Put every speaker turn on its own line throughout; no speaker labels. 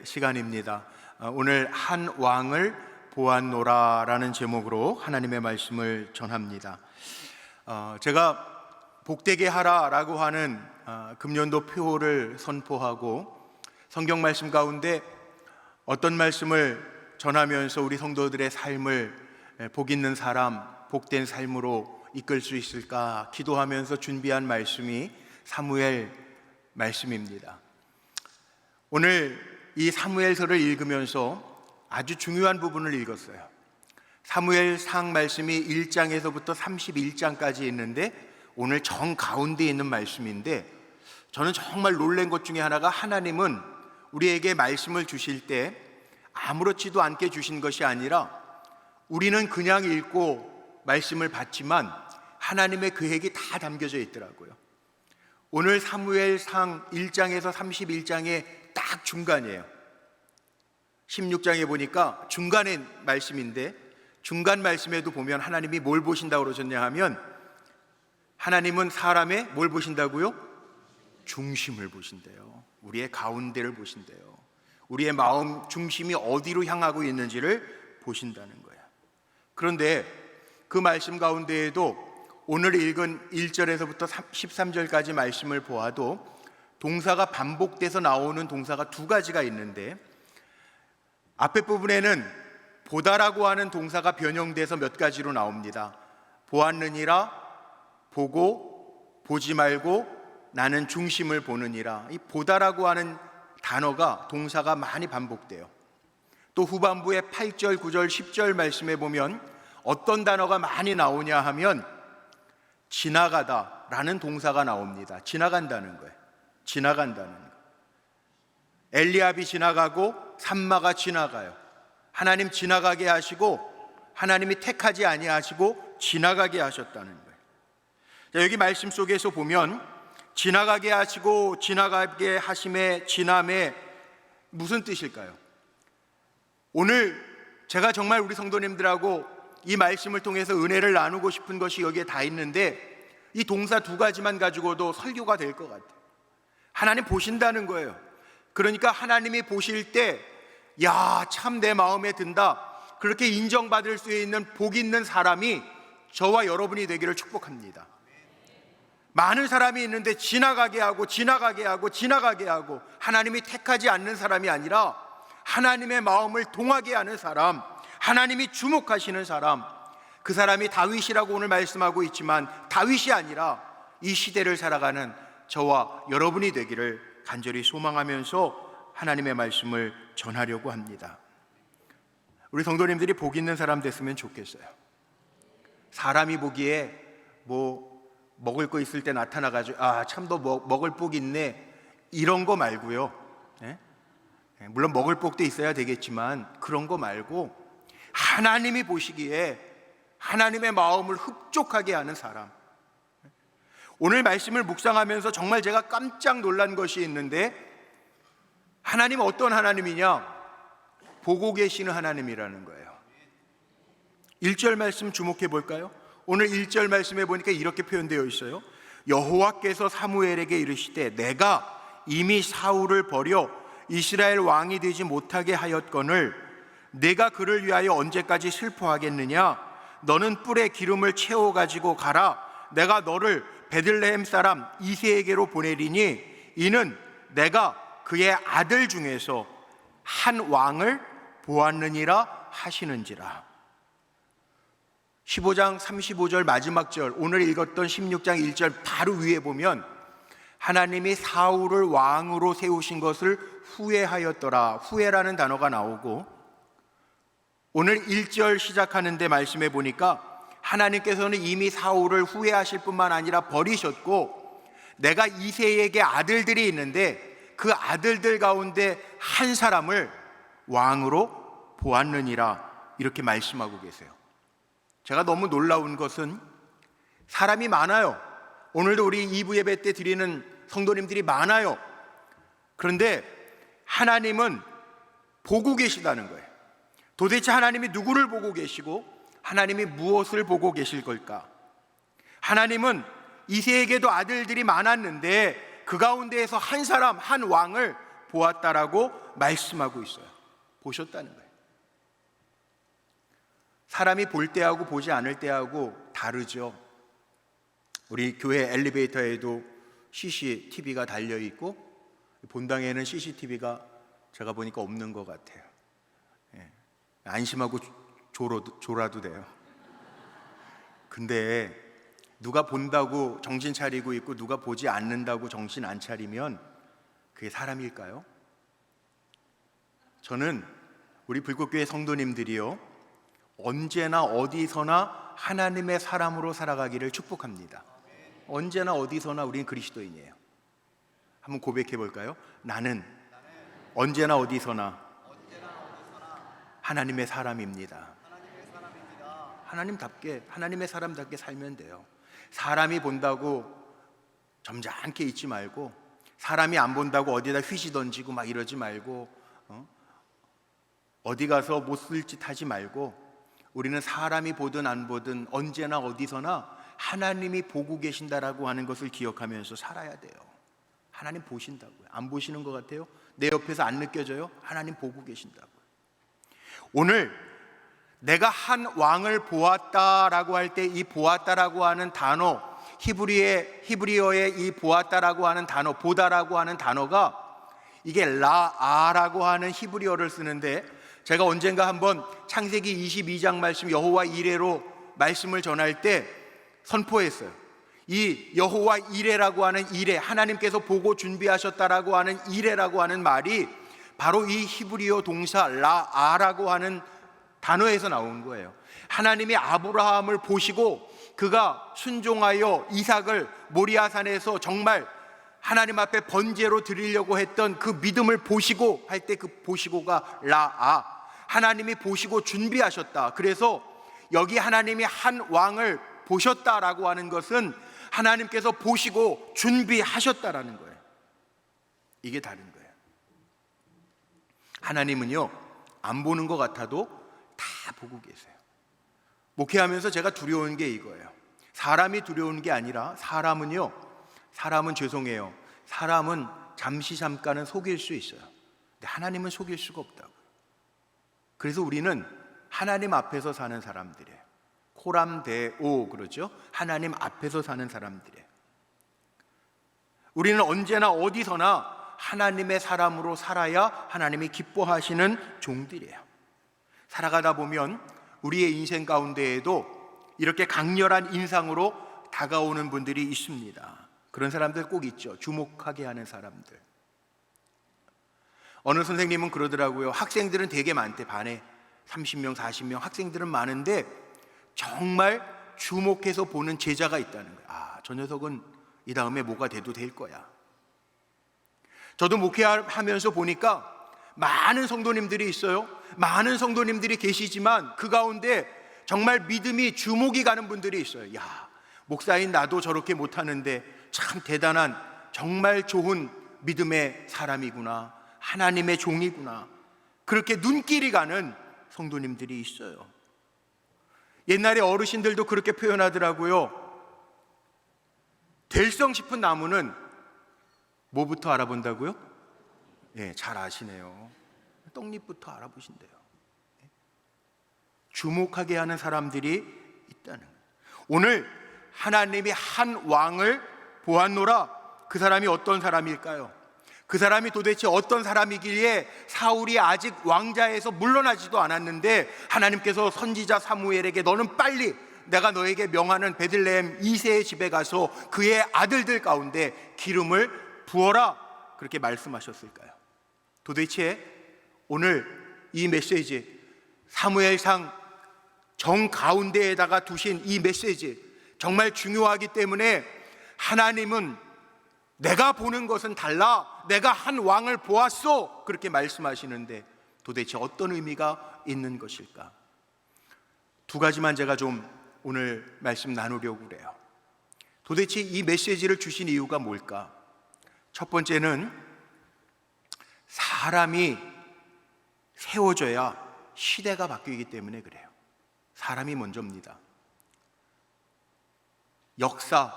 시간입니다. 오늘 한 왕을 보았노라라는 제목으로 하나님의 말씀을 전합니다. 제가 복되게 하라라고 하는 금년도 표를 선포하고 성경 말씀 가운데 어떤 말씀을 전하면서 우리 성도들의 삶을 복 있는 사람, 복된 삶으로 이끌 수 있을까 기도하면서 준비한 말씀이 사무엘 말씀입니다. 오늘 이 사무엘서를 읽으면서 아주 중요한 부분을 읽었어요. 사무엘상 말씀이 1장에서부터 31장까지 있는데 오늘 정 가운데 있는 말씀인데, 저는 정말 놀란 것 중에 하나가, 하나님은 우리에게 말씀을 주실 때 아무렇지도 않게 주신 것이 아니라 우리는 그냥 읽고 말씀을 받지만 하나님의 계획이 다 담겨져 있더라고요. 오늘 사무엘상 1장에서 31장의 딱 중간이에요. 16장에 보니까 중간의 말씀인데, 중간 말씀에도 보면 하나님이 뭘 보신다고 그러셨냐 하면, 하나님은 사람의 뭘 보신다고요? 중심을 보신대요. 우리의 가운데를 보신대요. 우리의 마음 중심이 어디로 향하고 있는지를 보신다는 거예요. 그런데 그 말씀 가운데에도 오늘 읽은 1절에서부터 13절까지 말씀을 보아도 동사가 반복돼서 나오는 동사가 두 가지가 있는데, 앞에 부분에는 보다라고 하는 동사가 변형돼서 몇 가지로 나옵니다. 보았느니라, 보고, 보지 말고, 나는 중심을 보느니라. 이 보다라고 하는 단어가, 동사가 많이 반복돼요. 또 후반부에 8절, 9절, 10절 말씀에 보면 어떤 단어가 많이 나오냐 하면 지나가다 라는 동사가 나옵니다. 지나간다는 거예요. 지나간다는 거. 엘리압이 지나가고 산마가 지나가요. 하나님 지나가게 하시고, 하나님이 택하지 아니하시고 지나가게 하셨다는 거예요. 자, 여기 말씀 속에서 보면 지나가게 하시고 지나가게 하심의 지남의 무슨 뜻일까요? 오늘 제가 정말 우리 성도님들하고 이 말씀을 통해서 은혜를 나누고 싶은 것이 여기에 다 있는데, 이 동사 두 가지만 가지고도 설교가 될 것 같아요. 하나님 보신다는 거예요. 그러니까 하나님이 보실 때, 야, 참 내 마음에 든다, 그렇게 인정받을 수 있는 복 있는 사람이 저와 여러분이 되기를 축복합니다. 많은 사람이 있는데 지나가게 하고 지나가게 하고 지나가게 하고, 하나님이 택하지 않는 사람이 아니라 하나님의 마음을 동하게 하는 사람, 하나님이 주목하시는 사람, 그 사람이 다윗이라고 오늘 말씀하고 있지만 다윗이 아니라 이 시대를 살아가는 저와 여러분이 되기를 간절히 소망하면서 하나님의 말씀을 전하려고 합니다. 우리 성도님들이 복 있는 사람 됐으면 좋겠어요. 사람이 보기에 먹을 거 있을 때 나타나가지고 참 너 먹을 복 있네, 이런 거 말고요. 물론 먹을 복도 있어야 되겠지만 그런 거 말고 하나님이 보시기에 하나님의 마음을 흡족하게 하는 사람. 오늘 말씀을 묵상하면서 정말 제가 깜짝 놀란 것이 있는데, 하나님 어떤 하나님이냐? 보고 계시는 하나님이라는 거예요. 1절 말씀 주목해 볼까요? 오늘 1절 말씀에 보니까 이렇게 표현되어 있어요. 여호와께서 사무엘에게 이르시되 내가 이미 사울을 버려 이스라엘 왕이 되지 못하게 하였거늘 내가 그를 위하여 언제까지 슬퍼하겠느냐? 너는 뿔에 기름을 채워 가지고 가라. 내가 너를 베들레헴 사람 이새에게로 보내리니 이는 내가 그의 아들 중에서 한 왕을 보았느니라 하시는지라. 15장 35절 마지막 절, 오늘 읽었던 16장 1절 바로 위에 보면 하나님이 사울을 왕으로 세우신 것을 후회하였더라, 후회라는 단어가 나오고, 오늘 1절 시작하는데 말씀해 보니까 하나님께서는 이미 사울을 후회하실 뿐만 아니라 버리셨고, 내가 이새에게 아들들이 있는데 그 아들들 가운데 한 사람을 왕으로 보았느니라, 이렇게 말씀하고 계세요. 제가 너무 놀라운 것은 사람이 많아요. 오늘도 우리 2부 예배 때 드리는 성도님들이 많아요. 그런데 하나님은 보고 계시다는 거예요. 도대체 하나님이 누구를 보고 계시고 하나님이 무엇을 보고 계실 걸까? 하나님은 이새에게도 아들들이 많았는데 그 가운데에서 한 사람, 한 왕을 보았다라고 말씀하고 있어요. 보셨다는 거예요. 사람이 볼 때하고 보지 않을 때하고 다르죠. 우리 교회 엘리베이터에도 CCTV가 달려있고 본당에는 CCTV가 제가 보니까 없는 것 같아요. 안심하고 졸아도 돼요. 근데 누가 본다고 정신 차리고 있고 누가 보지 않는다고 정신 안 차리면 그게 사람일까요? 저는 우리 불꽃교회 성도님들이요, 언제나 어디서나 하나님의 사람으로 살아가기를 축복합니다. 언제나 어디서나 우리는 그리스도인이에요. 한번 고백해 볼까요? 나는 언제나 어디서나 하나님의 사람입니다. 하나님답게, 하나님의 사람답게 살면 돼요. 사람이 본다고 점잖게 있지 말고, 사람이 안 본다고 어디다 휘지 던지고 막 이러지 말고, 어디 가서 못 쓸 짓 하지 말고, 우리는 사람이 보든 안 보든 언제나 어디서나 하나님이 보고 계신다라고 하는 것을 기억하면서 살아야 돼요. 하나님 보신다고요. 안 보시는 것 같아요? 내 옆에서 안 느껴져요? 하나님 보고 계신다고요. 오늘 내가 한 왕을 보았다라고 할 때 이 보았다라고 하는 단어, 히브리어의 이 보았다라고 하는 단어, 보다라고 하는 단어가 이게 라아라고 하는 히브리어를 쓰는데, 제가 언젠가 한번 창세기 22장 말씀 여호와 이레로 말씀을 전할 때 선포했어요. 이 여호와 이레라고 하는 이레, 하나님께서 보고 준비하셨다라고 하는 이레라고 하는 말이 바로 이 히브리어 동사 라아라고 하는 단어에서 나온 거예요. 하나님이 아브라함을 보시고 그가 순종하여 이삭을 모리아산에서 정말 하나님 앞에 번제로 드리려고 했던 그 믿음을 보시고 할 때 그 보시고가 라아, 하나님이 보시고 준비하셨다. 그래서 여기 하나님이 한 왕을 보셨다라고 하는 것은 하나님께서 보시고 준비하셨다라는 거예요. 이게 다른 거예요. 하나님은요, 안 보는 것 같아도 다 보고 계세요. 목회하면서 제가 두려운 게 이거예요. 사람이 두려운 게 아니라 사람은 죄송해요, 사람은 잠깐은 속일 수 있어요. 근데 하나님은 속일 수가 없다고요. 그래서 우리는 하나님 앞에서 사는 사람들이에요. 코람데오 그러죠. 하나님 앞에서 사는 사람들이에요. 우리는 언제나 어디서나 하나님의 사람으로 살아야 하나님이 기뻐하시는 종들이에요. 살아가다 보면 우리의 인생 가운데에도 이렇게 강렬한 인상으로 다가오는 분들이 있습니다. 그런 사람들 꼭 있죠. 주목하게 하는 사람들. 어느 선생님은 그러더라고요. 학생들은 되게 많대. 반에 30명, 40명 학생들은 많은데 정말 주목해서 보는 제자가 있다는 거예요. 아, 저 녀석은 이 다음에 뭐가 돼도 될 거야. 저도 목회하면서 보니까 많은 성도님들이 있어요. 많은 성도님들이 계시지만 그 가운데 정말 믿음이 주목이 가는 분들이 있어요. 야, 목사인 나도 저렇게 못하는데 참 대단한, 정말 좋은 믿음의 사람이구나, 하나님의 종이구나, 그렇게 눈길이 가는 성도님들이 있어요. 옛날에 어르신들도 그렇게 표현하더라고요. 될성 싶은 나무는 뭐부터 알아본다고요? 네, 잘 아시네요. 떡잎부터 알아보신대요. 주목하게 하는 사람들이 있다는 거예요. 오늘 하나님이 한 왕을 보았노라. 그 사람이 어떤 사람일까요? 그 사람이 도대체 어떤 사람이길래 사울이 아직 왕자에서 물러나지도 않았는데 하나님께서 선지자 사무엘에게 너는 빨리 내가 너에게 명하는 베들레헴 이새의 집에 가서 그의 아들들 가운데 기름을 부어라, 그렇게 말씀하셨을까요? 도대체 오늘 이 메시지, 사무엘상 정 가운데에다가 두신 이 메시지 정말 중요하기 때문에 하나님은 내가 보는 것은 달라, 내가 한 왕을 보았소, 그렇게 말씀하시는데 도대체 어떤 의미가 있는 것일까? 두 가지만 제가 좀 오늘 말씀 나누려고 그래요. 도대체 이 메시지를 주신 이유가 뭘까? 첫 번째는 사람이 세워져야 시대가 바뀌기 때문에 그래요. 사람이 먼저입니다. 역사,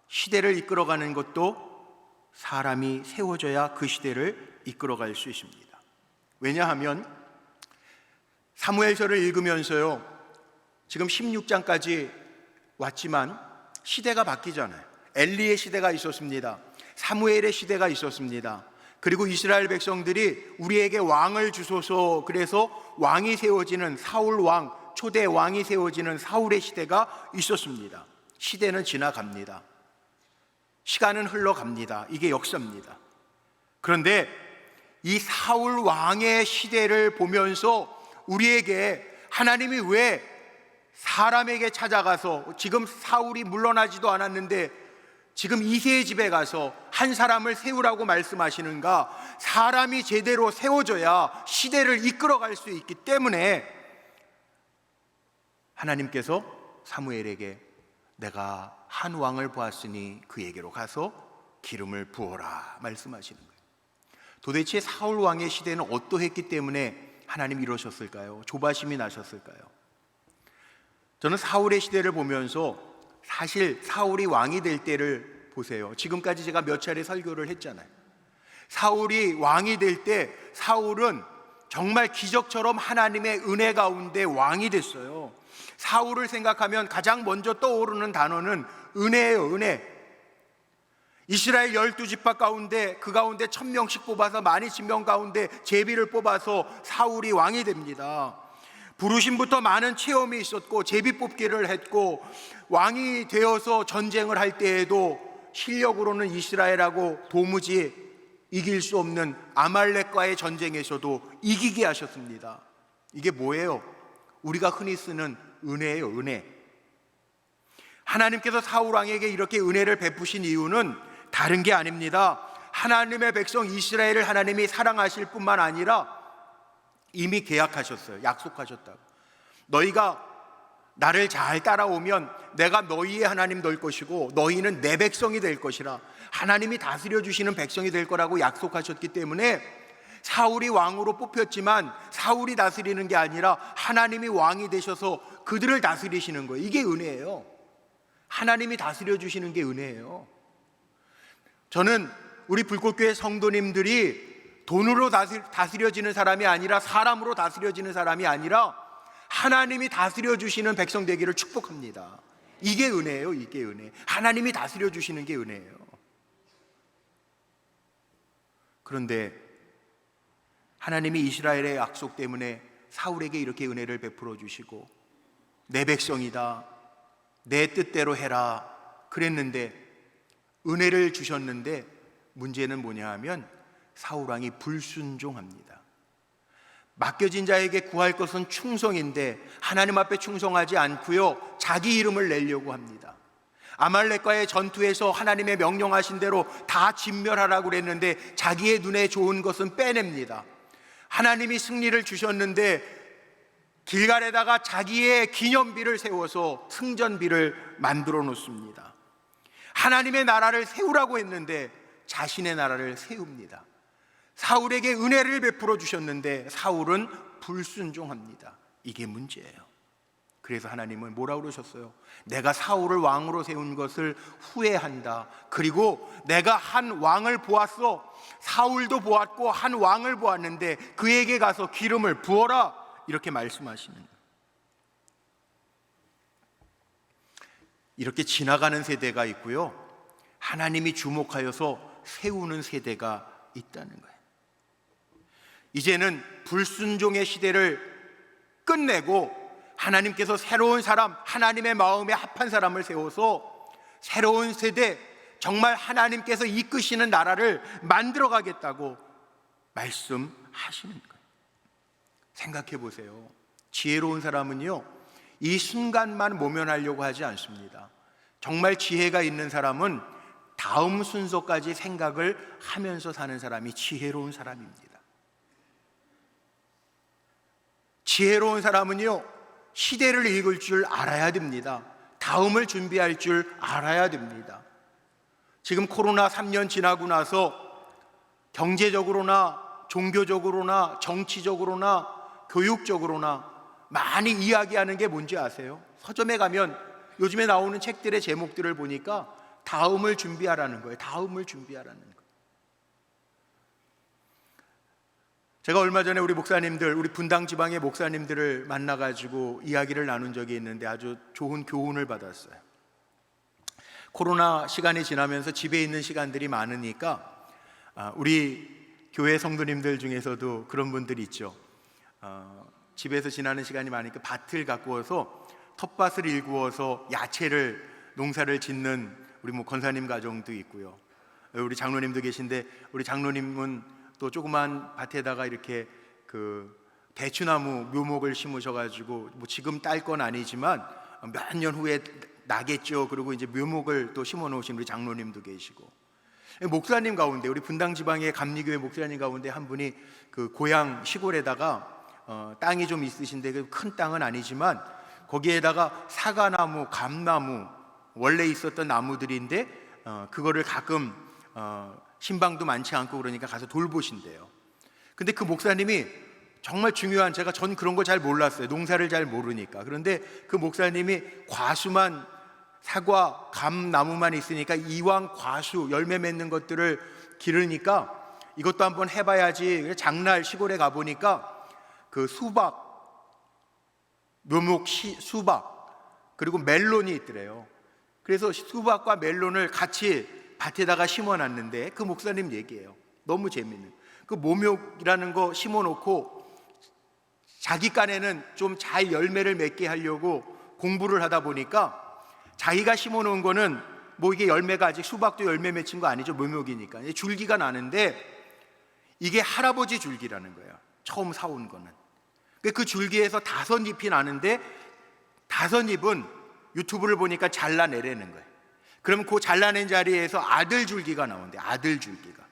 시대를 이끌어가는 것도 사람이 세워져야 그 시대를 이끌어갈 수 있습니다. 왜냐하면 사무엘서를 읽으면서요, 지금 16장까지 왔지만 시대가 바뀌잖아요. 엘리의 시대가 있었습니다. 사무엘의 시대가 있었습니다. 그리고 이스라엘 백성들이 우리에게 왕을 주소서, 그래서 왕이 세워지는 사울 왕, 초대 왕이 세워지는 사울의 시대가 있었습니다. 시대는 지나갑니다. 시간은 흘러갑니다. 이게 역사입니다. 그런데 이 사울 왕의 시대를 보면서 우리에게 하나님이 왜 사람에게 찾아가서, 지금 사울이 물러나지도 않았는데 지금 이새의 집에 가서 한 사람을 세우라고 말씀하시는가? 사람이 제대로 세워져야 시대를 이끌어갈 수 있기 때문에 하나님께서 사무엘에게 내가 한 왕을 보았으니 그에게로 가서 기름을 부어라 말씀하시는 거예요. 도대체 사울 왕의 시대는 어떠했기 때문에 하나님이 이러셨을까요? 조바심이 나셨을까요? 저는 사울의 시대를 보면서 사실 사울이 왕이 될 때를 보세요. 지금까지 제가 몇 차례 설교를 했잖아요. 사울이 왕이 될 때 사울은 정말 기적처럼 하나님의 은혜 가운데 왕이 됐어요. 사울을 생각하면 가장 먼저 떠오르는 단어는 은혜예요. 은혜. 이스라엘 12지파 가운데 그 가운데 1000명씩 뽑아서 120,000명 가운데 제비를 뽑아서 사울이 왕이 됩니다. 부르심부터 많은 체험이 있었고 제비 뽑기를 했고 왕이 되어서 전쟁을 할 때에도 실력으로는 이스라엘하고 도무지 이길 수 없는 아말렉과의 전쟁에서도 이기게 하셨습니다. 이게 뭐예요? 우리가 흔히 쓰는 은혜예요. 은혜. 하나님께서 사울 왕에게 이렇게 은혜를 베푸신 이유는 다른 게 아닙니다. 하나님의 백성 이스라엘을 하나님이 사랑하실 뿐만 아니라 이미 계약하셨어요. 약속하셨다고. 너희가 나를 잘 따라오면 내가 너희의 하나님 될 것이고 너희는 내 백성이 될 것이라, 하나님이 다스려 주시는 백성이 될 거라고 약속하셨기 때문에 사울이 왕으로 뽑혔지만 사울이 다스리는 게 아니라 하나님이 왕이 되셔서 그들을 다스리시는 거예요. 이게 은혜예요. 하나님이 다스려 주시는 게 은혜예요. 저는 우리 불꽃교회 성도님들이 돈으로 다스려지는 사람이 아니라, 사람으로 다스려지는 사람이 아니라 하나님이 다스려 주시는 백성 되기를 축복합니다. 이게 은혜예요. 이게 은혜. 하나님이 다스려 주시는 게 은혜예요. 그런데 하나님이 이스라엘의 약속 때문에 사울에게 이렇게 은혜를 베풀어 주시고 내 백성이다, 내 뜻대로 해라 그랬는데, 은혜를 주셨는데 문제는 뭐냐 하면 사울 왕이 불순종합니다. 맡겨진 자에게 구할 것은 충성인데 하나님 앞에 충성하지 않고요, 자기 이름을 내려고 합니다. 아말렉과의 전투에서 하나님의 명령하신 대로 다 진멸하라고 그랬는데 자기의 눈에 좋은 것은 빼냅니다. 하나님이 승리를 주셨는데 길갈에다가 자기의 기념비를 세워서 승전비를 만들어 놓습니다. 하나님의 나라를 세우라고 했는데 자신의 나라를 세웁니다. 사울에게 은혜를 베풀어 주셨는데 사울은 불순종합니다. 이게 문제예요. 그래서 하나님은 뭐라고 그러셨어요? 내가 사울을 왕으로 세운 것을 후회한다. 그리고 내가 한 왕을 보았어. 사울도 보았고 한 왕을 보았는데 그에게 가서 기름을 부어라. 이렇게 말씀하시는 거예요. 이렇게 지나가는 세대가 있고요, 하나님이 주목하여서 세우는 세대가 있다는 거예요. 이제는 불순종의 시대를 끝내고 하나님께서 새로운 사람, 하나님의 마음에 합한 사람을 세워서 새로운 세대, 정말 하나님께서 이끄시는 나라를 만들어 가겠다고 말씀하시는 거예요. 생각해 보세요. 지혜로운 사람은요, 이 순간만 모면하려고 하지 않습니다. 정말 지혜가 있는 사람은 다음 순서까지 생각을 하면서 사는 사람이 지혜로운 사람입니다. 지혜로운 사람은요, 시대를 읽을 줄 알아야 됩니다. 다음을 준비할 줄 알아야 됩니다. 지금 코로나 3년 지나고 나서 경제적으로나 종교적으로나 정치적으로나 교육적으로나 많이 이야기하는 게 뭔지 아세요? 서점에 가면 요즘에 나오는 책들의 제목들을 보니까 다음을 준비하라는 거예요. 다음을 준비하라는 거예요. 제가 얼마 전에 우리 목사님들, 우리 분당 지방의 목사님들을 만나가지고 이야기를 나눈 적이 있는데 아주 좋은 교훈을 받았어요. 코로나 시간이 지나면서 집에 있는 시간들이 많으니까 우리 교회 성도님들 중에서도 그런 분들이 있죠. 집에서 지나는 시간이 많으니까 밭을 가꾸어서 텃밭을 일구어서 야채를 농사를 짓는 우리 권사님 가정도 있고요. 우리 장로님도 계신데 우리 장로님은 또 조그만 밭에다가 이렇게 그 대추나무 묘목을 심으셔가지고 지금 딸 건 아니지만 몇 년 후에 나겠죠. 그리고 이제 묘목을 또 심어 놓으신 우리 장로님도 계시고, 목사님 가운데 우리 분당 지방의 감리교회 목사님 가운데 한 분이 그 고향 시골에다가 땅이 좀 있으신데 큰 땅은 아니지만 거기에다가 사과나무, 감나무 원래 있었던 나무들인데 그거를 가끔 신방도 많지 않고 그러니까 가서 돌보신대요. 근데 그 목사님이 정말 중요한, 전 그런 거 잘 몰랐어요. 농사를 잘 모르니까. 그런데 그 목사님이 과수만, 사과, 감나무만 있으니까 이왕 과수, 열매 맺는 것들을 기르니까 이것도 한번 해봐야지. 장날 시골에 가보니까 그 수박, 묘목 수박, 그리고 멜론이 있더래요. 그래서 수박과 멜론을 같이 밭에다가 심어놨는데 그 목사님 얘기예요. 너무 재밌는. 그 모욕이라는 거 심어놓고 자기 깐에는 좀 잘 열매를 맺게 하려고 공부를 하다 보니까 자기가 심어놓은 거는 뭐 이게 열매가 아직 수박도 열매 맺힌 거 아니죠. 모욕이니까 줄기가 나는데 이게 할아버지 줄기라는 거예요. 처음 사온 거는. 그 줄기에서 5잎이 나는데 5잎은 유튜브를 보니까 잘라내라는 거예요. 그럼 그 잘라낸 자리에서 아들 줄기가 나온대. 아들 줄기가.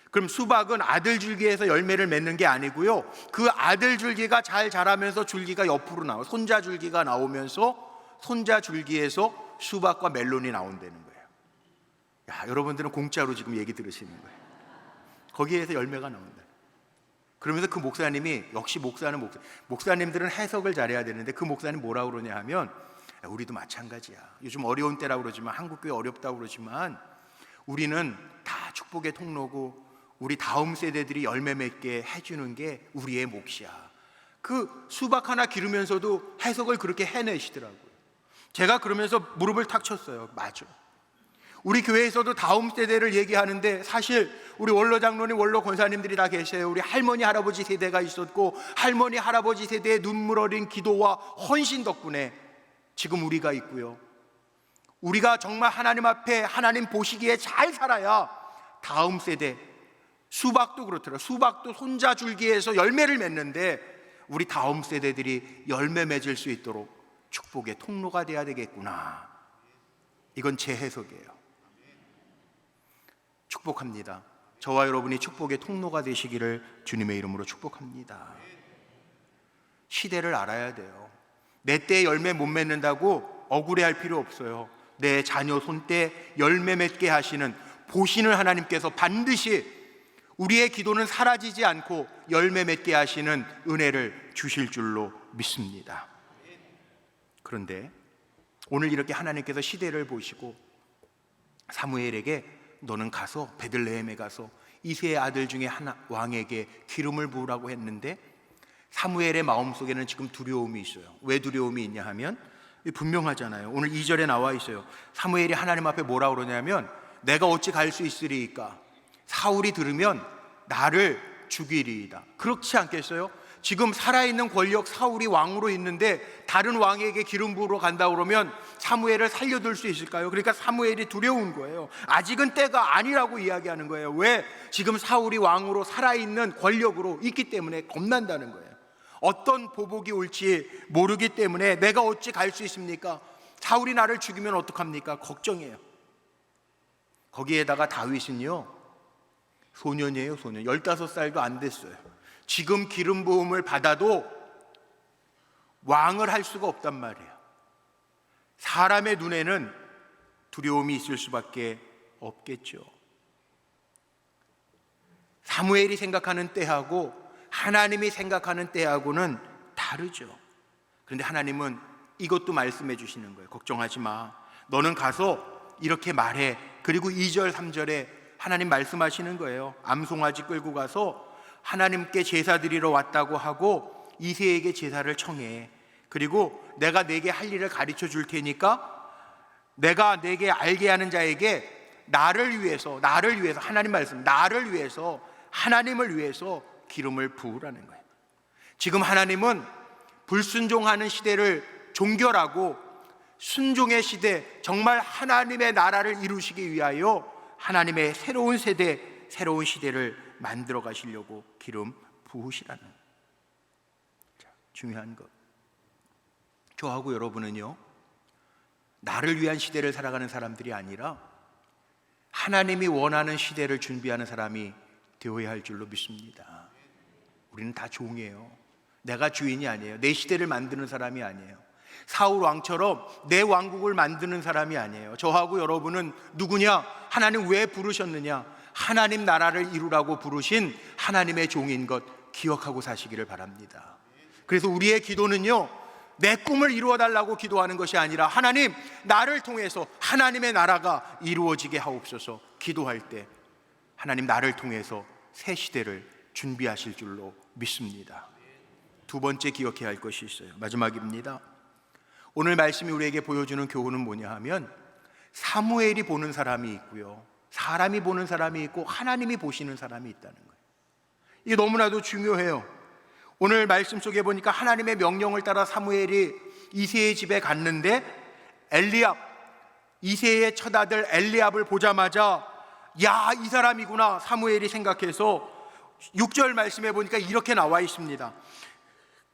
그럼 수박은 아들 줄기에서 열매를 맺는 게 아니고요, 그 아들 줄기가 잘 자라면서 줄기가 옆으로 나와 손자 줄기가 나오면서 손자 줄기에서 수박과 멜론이 나온다는 거예요. 야, 여러분들은 공짜로 지금 얘기 들으시는 거예요. 거기에서 열매가 나온다. 그러면서 그 목사님이, 역시 목사님들은 해석을 잘해야 되는데 그 목사님 뭐라고 그러냐 하면, 우리도 마찬가지야. 요즘 어려운 때라고 그러지만, 한국교회 어렵다고 그러지만 우리는 다 축복의 통로고 우리 다음 세대들이 열매 맺게 해주는 게 우리의 몫이야. 그 수박 하나 기르면서도 해석을 그렇게 해내시더라고요. 제가 그러면서 무릎을 탁 쳤어요. 맞아. 우리 교회에서도 다음 세대를 얘기하는데 사실 우리 원로 장로님, 원로 권사님들이 다 계세요. 우리 할머니 할아버지 세대가 있었고 할머니 할아버지 세대의 눈물 어린 기도와 헌신 덕분에 지금 우리가 있고요. 우리가 정말 하나님 앞에 하나님 보시기에 잘 살아야 다음 세대, 수박도 그렇더라. 수박도 손자 줄기에서 열매를 맺는데 우리 다음 세대들이 열매 맺을 수 있도록 축복의 통로가 돼야 되겠구나. 이건 제 해석이에요. 축복합니다. 저와 여러분이 축복의 통로가 되시기를 주님의 이름으로 축복합니다. 시대를 알아야 돼요. 내 때에 열매 못 맺는다고 억울해할 필요 없어요. 내 자녀 손때 열매 맺게 하시는, 보시는 하나님께서 반드시 우리의 기도는 사라지지 않고 열매 맺게 하시는 은혜를 주실 줄로 믿습니다. 그런데 오늘 이렇게 하나님께서 시대를 보시고 사무엘에게 너는 가서 베들레헴에 가서 이새의 아들 중에 하나 왕에게 기름을 부으라고 했는데 사무엘의 마음속에는 지금 두려움이 있어요. 왜 두려움이 있냐 하면 분명하잖아요. 오늘 2절에 나와 있어요. 사무엘이 하나님 앞에 뭐라고 그러냐면 내가 어찌 갈 수 있으리이까? 사울이 들으면 나를 죽이리이다. 그렇지 않겠어요? 지금 살아있는 권력 사울이 왕으로 있는데 다른 왕에게 기름 부으러 간다고 그러면 사무엘을 살려둘 수 있을까요? 그러니까 사무엘이 두려운 거예요. 아직은 때가 아니라고 이야기하는 거예요. 왜? 지금 사울이 왕으로 살아있는 권력으로 있기 때문에 겁난다는 거예요. 어떤 보복이 올지 모르기 때문에 내가 어찌 갈 수 있습니까? 사울이 나를 죽이면 어떡합니까? 걱정해요. 거기에다가 다윗은요, 소년이에요. 소년. 15살도 안 됐어요. 지금 기름 부음을 받아도 왕을 할 수가 없단 말이에요. 사람의 눈에는 두려움이 있을 수밖에 없겠죠. 사무엘이 생각하는 때하고 하나님이 생각하는 때하고는 다르죠. 그런데 하나님은 이것도 말씀해 주시는 거예요. 걱정하지 마. 너는 가서 이렇게 말해. 그리고 2절 3절에 하나님 말씀하시는 거예요. 암송아지 끌고 가서 하나님께 제사 드리러 왔다고 하고 이새에게 제사를 청해. 그리고 내가 내게 할 일을 가르쳐 줄 테니까 내가 내게 알게 하는 자에게 나를 위해서 하나님 말씀, 나를 위해서, 하나님을 위해서 기름을 부으라는 거예요. 지금 하나님은 불순종하는 시대를 종결하고 순종의 시대, 정말 하나님의 나라를 이루시기 위하여 하나님의 새로운 세대, 새로운 시대를 만들어 가시려고 기름 부으시라는. 자, 중요한 것, 저하고 여러분은요, 나를 위한 시대를 살아가는 사람들이 아니라 하나님이 원하는 시대를 준비하는 사람이 되어야 할 줄로 믿습니다. 우리는 다 종이에요. 내가 주인이 아니에요. 내 시대를 만드는 사람이 아니에요. 사울 왕처럼 내 왕국을 만드는 사람이 아니에요. 저하고 여러분은 누구냐? 하나님 왜 부르셨느냐? 하나님 나라를 이루라고 부르신 하나님의 종인 것 기억하고 사시기를 바랍니다. 그래서 우리의 기도는요, 내 꿈을 이루어 달라고 기도하는 것이 아니라 하나님, 나를 통해서 하나님의 나라가 이루어지게 하옵소서. 기도할 때 하나님 나를 통해서 새 시대를 준비하실 줄로 믿습니다. 두 번째 기억해야 할 것이 있어요. 마지막입니다. 오늘 말씀이 우리에게 보여주는 교훈은 뭐냐 하면, 사무엘이 보는 사람이 있고요, 사람이 보는 사람이 있고 하나님이 보시는 사람이 있다는 거예요. 이게 너무나도 중요해요. 오늘 말씀 속에 보니까 하나님의 명령을 따라 사무엘이 이새의 집에 갔는데 엘리압, 이새의 첫 아들 엘리압을 보자마자 야, 이 사람이구나 사무엘이 생각해서 6절 말씀에 보니까 이렇게 나와 있습니다.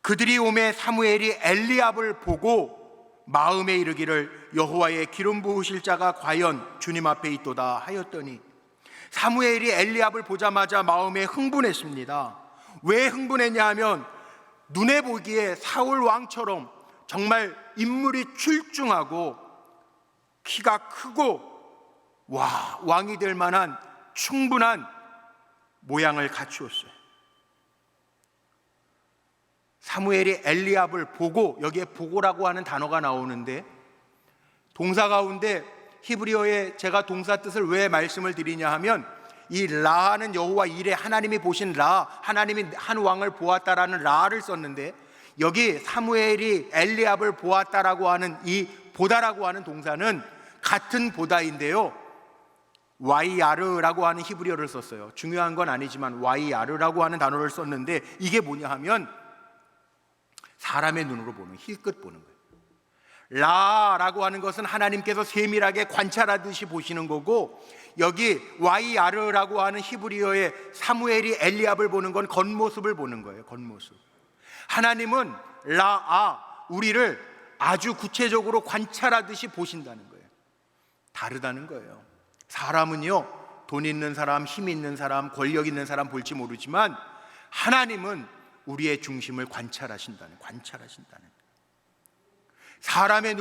그들이 오매 사무엘이 엘리압을 보고 마음에 이르기를 여호와의 기름 부으실 자가 과연 주님 앞에 있도다 하였더니, 사무엘이 엘리압을 보자마자 마음에 흥분했습니다. 왜 흥분했냐 하면, 눈에 보기에 사울 왕처럼 정말 인물이 출중하고 키가 크고 왕이 될 만한 충분한 모양을 갖추었어요. 사무엘이 엘리압을 보고, 여기에 보고라고 하는 단어가 나오는데 동사 가운데 히브리어에 제가 동사 뜻을 왜 말씀을 드리냐 하면, 이 라는 여호와 이레, 하나님이 보신 라, 하나님이 한 왕을 보았다라는 라를 썼는데, 여기 사무엘이 엘리압을 보았다라고 하는 이 보다라고 하는 동사는 같은 보다인데요, 와이아르라고 하는 히브리어를 썼어요. 중요한 건 아니지만 와이아르라고 하는 단어를 썼는데, 이게 뭐냐 하면 사람의 눈으로 보는, 힐끗 보는 거예요. 라라고 하는 것은 하나님께서 세밀하게 관찰하듯이 보시는 거고, 여기 와이아르라고 하는 히브리어의 사무엘이 엘리압을 보는 건 겉모습을 보는 거예요. 겉모습. 하나님은 우리를 아주 구체적으로 관찰하듯이 보신다는 거예요. 다르다는 거예요. 사람은요, 돈 있는 사람, 힘 있는 사람, 권력 있는 사람 볼지 모르지만 하나님은 우리의 중심을 관찰하신다는. 사람의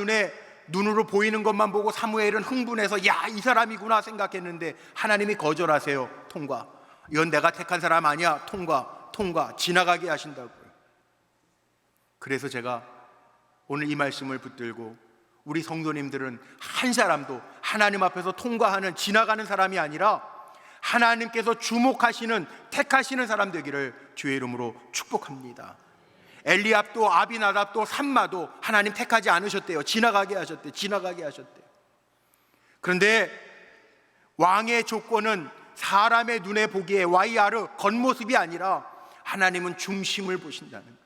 눈으로 보이는 것만 보고 사무엘은 흥분해서 야, 이 사람이구나 생각했는데 하나님이 거절하세요. 통과. 이건 내가 택한 사람 아니야. 통과. 지나가게 하신다고요. 그래서 제가 오늘 이 말씀을 붙들고, 우리 성도님들은 한 사람도 하나님 앞에서 통과하는, 지나가는 사람이 아니라 하나님께서 주목하시는, 택하시는 사람 되기를 주의 이름으로 축복합니다. 엘리압도 아비나답도 삼마도 하나님 택하지 않으셨대요. 지나가게 하셨대요. 그런데 왕의 조건은 사람의 눈에 보기에 와이아르, 겉모습이 아니라 하나님은 중심을 보신다는 거예요.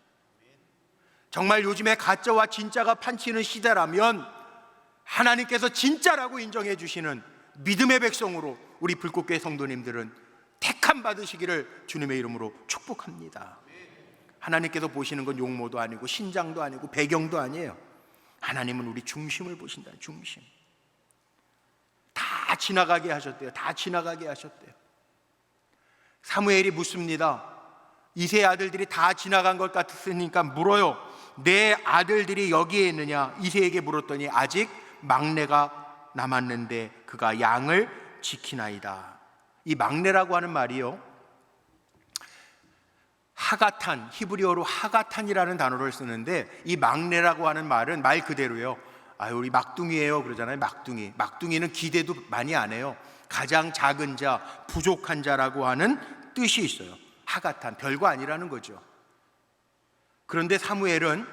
정말 요즘에 가짜와 진짜가 판치는 시대라면 하나님께서 진짜라고 인정해 주시는 믿음의 백성으로 우리 불꽃교회 성도님들은 택함 받으시기를 주님의 이름으로 축복합니다. 하나님께서 보시는 건 용모도 아니고 신장도 아니고 배경도 아니에요. 하나님은 우리 중심을 보신다. 중심. 다 지나가게 하셨대요. 사무엘이 묻습니다. 이세 아들들이 다 지나간 것 같으니까 물어요. 내 아들들이 여기에 있느냐? 이세에게 물었더니 아직 막내가 남았는데 그가 양을 지키나이다. 이 막내라고 하는 말이요, 하가탄, 히브리어로 하가탄이라는 단어를 쓰는데, 이 막내라고 하는 말은 말 그대로요, 우리 막둥이에요 그러잖아요. 막둥이는 기대도 많이 안 해요. 가장 작은 자, 부족한 자라고 하는 뜻이 있어요. 하가탄, 별거 아니라는 거죠. 그런데 사무엘은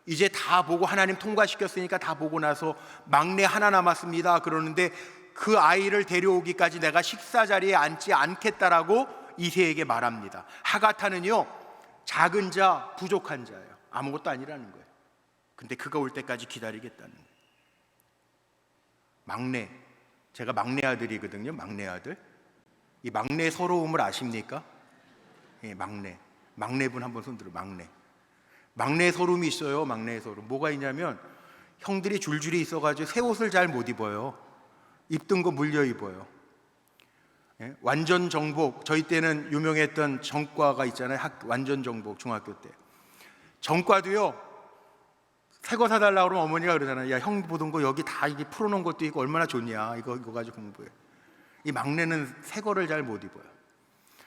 이제 다 보고, 하나님 통과시켰으니까 다 보고 나서 막내 하나 남았습니다 그러는데, 그 아이를 데려오기까지 내가 식사 자리에 앉지 않겠다라고 이새에게 말합니다. 하가탄은요, 작은 자, 부족한 자예요. 아무것도 아니라는 거예요. 근데 그가 올 때까지 기다리겠다는 거예요. 막내, 제가 막내 아들이거든요. 막내 아들. 이 막내 서러움을 아십니까? 예, 막내분 한번 손들어. 막내 서름이 있어요. 막내 서름. 뭐가 있냐면, 형들이 줄줄이 있어가지고 새 옷을 잘 못 입어요. 입던 거 물려 입어요. 예? 완전 정복, 저희 때는 유명했던 전과가 있잖아요. 완전 정복, 중학교 때. 전과도요, 새 거 사달라고 그러면 어머니가 그러잖아요. 야, 형 보던 거 여기 다 이게 풀어놓은 것도 있고 얼마나 좋냐, 이거 가지고 공부해. 이 막내는 새 거를 잘 못 입어요.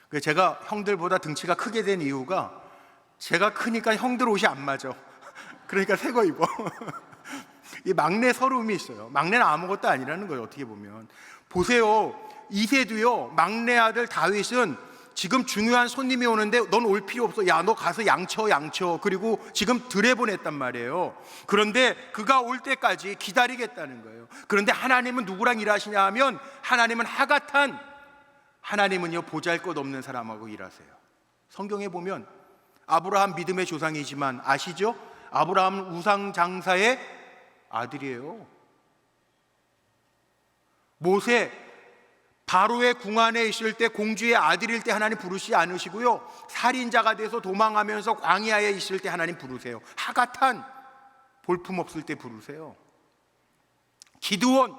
그래서 제가 형들보다 등치가 크게 된 이유가, 제가 크니까 형들 옷이 안 맞아. 그러니까 새 거 입어. 이 막내 서름이 있어요. 막내는 아무것도 아니라는 거예요. 어떻게 보면 보세요. 이새도요, 막내 아들 다윗은 지금 중요한 손님이 오는데 넌 올 필요 없어. 야, 너 가서 양쳐. 그리고 지금 들여보냈단 말이에요. 그런데 그가 올 때까지 기다리겠다는 거예요. 그런데 하나님은 누구랑 일하시냐 하면, 하나님은 하가탄, 하나님은요, 보잘것없는 사람하고 일하세요. 성경에 보면 아브라함 믿음의 조상이지만 아시죠? 아브라함은 우상 장사의 아들이에요. 모세, 바로의 궁 안에 있을 때, 공주의 아들일 때 하나님 부르시지 않으시고요, 살인자가 돼서 도망하면서 광야에 있을 때 하나님 부르세요. 하가탄, 볼품없을 때 부르세요. 기드온,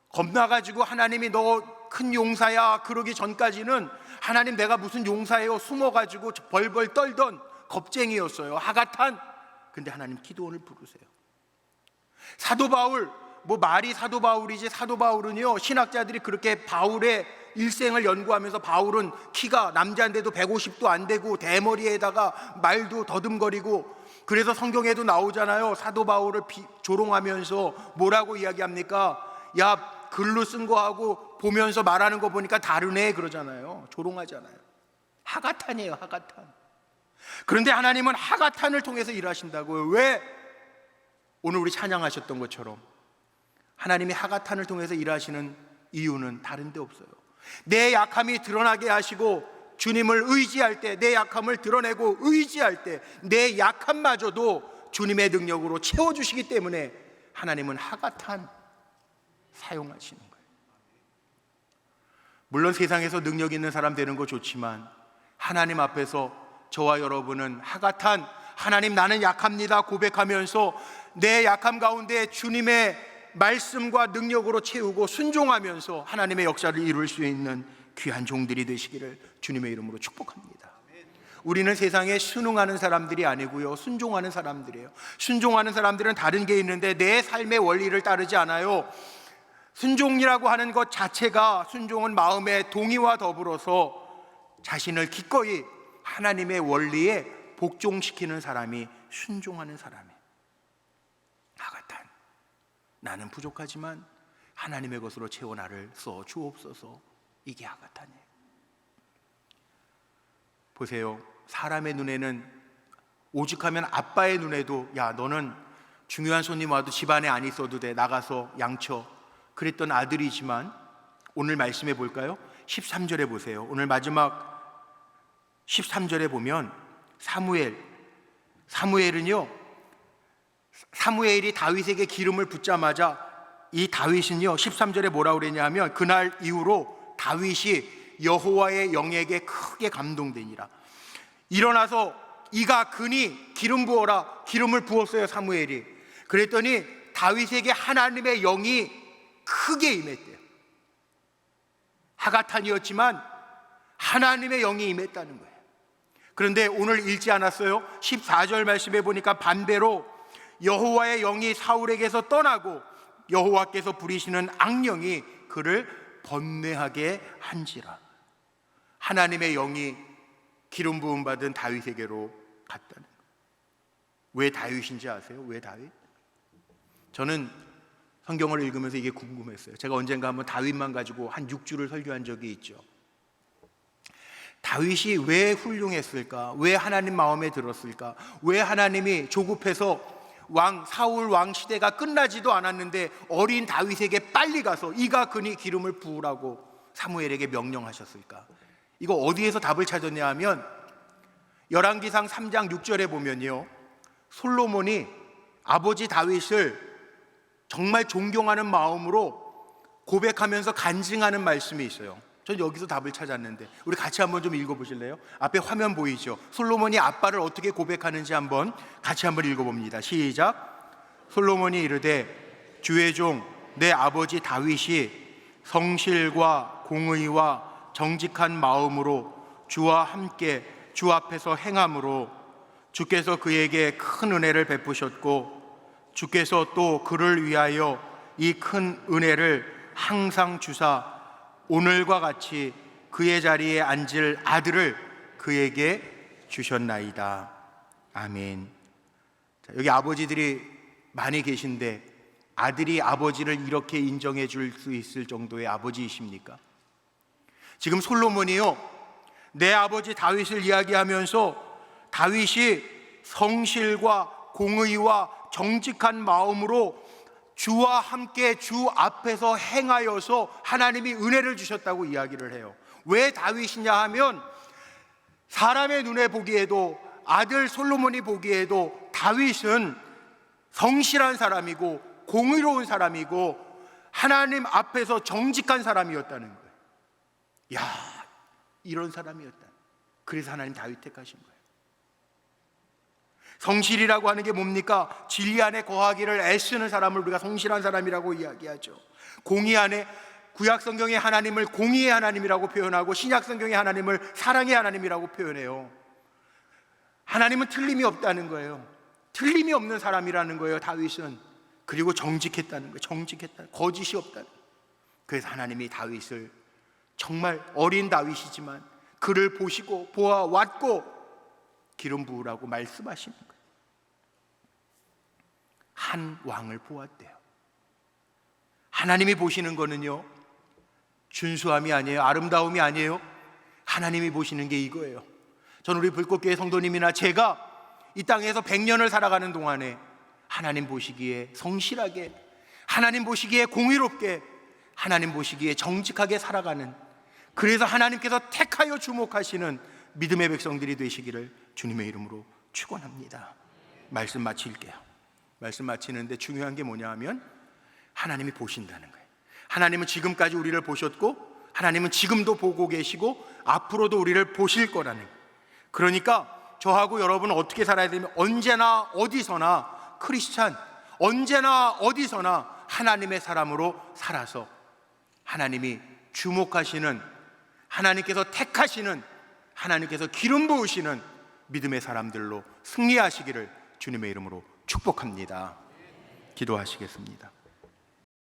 겁나가지고 하나님이 너 큰 용사야 그러기 전까지는, 하나님 내가 무슨 용사예요, 숨어가지고 벌벌 떨던 겁쟁이였어요. 하가탄. 근데 하나님 기드온을 부르세요. 사도 바울, 뭐 말이 사도 바울이지, 사도 바울은요, 신학자들이 그렇게 바울의 일생을 연구하면서, 바울은 키가 남자인데도 150도 안 되고 대머리에다가 말도 더듬거리고, 그래서 성경에도 나오잖아요. 사도 바울을 조롱하면서 뭐라고 이야기합니까? 야, 글로 쓴 거하고 보면서 말하는 거 보니까 다르네 그러잖아요. 조롱하잖아요. 하가탄이에요, 하가탄. 그런데 하나님은 하가탄을 통해서 일하신다고요. 왜? 오늘 우리 찬양하셨던 것처럼 하나님이 하가탄을 통해서 일하시는 이유는 다른 데 없어요. 내 약함이 드러나게 하시고, 주님을 의지할 때, 내 약함을 드러내고 의지할 때 내 약함마저도 주님의 능력으로 채워주시기 때문에 하나님은 하가탄 사용하시는 거예요. 물론 세상에서 능력 있는 사람 되는 거 좋지만, 하나님 앞에서 저와 여러분은 하가탄, 하나님 나는 약합니다 고백하면서 내 약함 가운데 주님의 말씀과 능력으로 채우고 순종하면서 하나님의 역사를 이룰 수 있는 귀한 종들이 되시기를 주님의 이름으로 축복합니다. 우리는 세상에 순응하는 사람들이 아니고요, 순종하는 사람들이에요. 순종하는 사람들은 다른 게 있는데 내 삶의 원리를 따르지 않아요. 순종이라고 하는 것 자체가, 순종은 마음의 동의와 더불어서 자신을 기꺼이 하나님의 원리에 복종시키는 사람이 순종하는 사람이에요. 하가탄, 나는 부족하지만 하나님의 것으로 채워 나를 써 주옵소서. 이게 하가탄이에요. 보세요, 사람의 눈에는, 오죽하면 아빠의 눈에도, 야, 너는 중요한 손님 와도 집안에 안 있어도 돼, 나가서 양쳐, 그랬던 아들이지만, 오늘 말씀해 볼까요? 13절에 보세요. 오늘 마지막 13절에 보면 사무엘은요, 사무엘이 다윗에게 기름을 붓자마자 이 다윗은요, 13절에 뭐라고 그랬냐 하면, 그날 이후로 다윗이 여호와의 영에게 크게 감동되니라. 일어나서 이가 그니 기름 부어라. 기름을 부었어요, 사무엘이. 그랬더니 다윗에게 하나님의 영이 크게 임했대요. 하가탄이었지만 하나님의 영이 임했다는 거예요. 그런데 오늘 읽지 않았어요? 14절 말씀에 보니까 반대로 여호와의 영이 사울에게서 떠나고 여호와께서 부리시는 악령이 그를 번뇌하게 한지라. 하나님의 영이 기름 부음 받은 다윗에게로 갔다는 거예요. 왜 다윗인지 아세요? 왜 다윗? 저는 성경을 읽으면서 이게 궁금했어요. 제가 언젠가 한번 다윗만 가지고 한 6주를 설교한 적이 있죠. 다윗이 왜 훌륭했을까? 왜 하나님 마음에 들었을까? 왜 하나님이 조급해서 사울 왕 시대가 끝나지도 않았는데 어린 다윗에게 빨리 가서 이가 그니 기름을 부으라고 사무엘에게 명령하셨을까? 이거 어디에서 답을 찾았냐 하면 열왕기상 3장 6절에 보면요, 솔로몬이 아버지 다윗을 정말 존경하는 마음으로 고백하면서 간증하는 말씀이 있어요. 전 여기서 답을 찾았는데 우리 같이 한번 좀 읽어보실래요? 앞에 화면 보이죠? 솔로몬이 아빠를 어떻게 고백하는지 한번 같이 한번 읽어봅니다. 시작. 솔로몬이 이르되 주의 종 내 아버지 다윗이 성실과 공의와 정직한 마음으로 주와 함께 주 앞에서 행함으로 주께서 그에게 큰 은혜를 베푸셨고 주께서 또 그를 위하여 이 큰 은혜를 항상 주사 오늘과 같이 그의 자리에 앉을 아들을 그에게 주셨나이다. 아멘. 자, 여기 아버지들이 많이 계신데 아들이 아버지를 이렇게 인정해 줄 수 있을 정도의 아버지이십니까? 지금 솔로몬이요, 내 아버지 다윗을 이야기하면서 다윗이 성실과 공의와 정직한 마음으로 주와 함께 주 앞에서 행하여서 하나님이 은혜를 주셨다고 이야기를 해요. 왜 다윗이냐 하면 사람의 눈에 보기에도, 아들 솔로몬이 보기에도 다윗은 성실한 사람이고 공의로운 사람이고 하나님 앞에서 정직한 사람이었다는 거예요. 야, 이런 사람이었다. 그래서 하나님 다윗 택하신 거예요. 성실이라고 하는 게 뭡니까? 진리 안에 거하기를 애쓰는 사람을 우리가 성실한 사람이라고 이야기하죠. 공의 안에, 구약 성경의 하나님을 공의의 하나님이라고 표현하고 신약 성경의 하나님을 사랑의 하나님이라고 표현해요. 하나님은 틀림이 없다는 거예요. 틀림이 없는 사람이라는 거예요, 다윗은. 그리고 정직했다는 거예요. 정직했다, 거짓이 없다는 거예요. 그래서 하나님이 다윗을, 정말 어린 다윗이지만 그를 보시고 보아왔고 기름 부으라고 말씀하시는 거예요. 한 왕을 보았대요. 하나님이 보시는 거는요, 준수함이 아니에요, 아름다움이 아니에요. 하나님이 보시는 게 이거예요. 저는 우리 불꽃교회 성도님이나 제가 이 땅에서 100년을 살아가는 동안에 하나님 보시기에 성실하게, 하나님 보시기에 공의롭게, 하나님 보시기에 정직하게 살아가는, 그래서 하나님께서 택하여 주목하시는 믿음의 백성들이 되시기를 주님의 이름으로 축원합니다. 말씀 마칠게요. 말씀 마치는데 중요한 게 뭐냐 하면 하나님이 보신다는 거예요. 하나님은 지금까지 우리를 보셨고 하나님은 지금도 보고 계시고 앞으로도 우리를 보실 거라는 거예요. 그러니까 저하고 여러분은 어떻게 살아야 되면 언제나 어디서나 크리스찬, 언제나 어디서나 하나님의 사람으로 살아서 하나님이 주목하시는, 하나님께서 택하시는, 하나님께서 기름 부으시는 믿음의 사람들로 승리하시기를 주님의 이름으로 축복합니다. 기도하시겠습니다.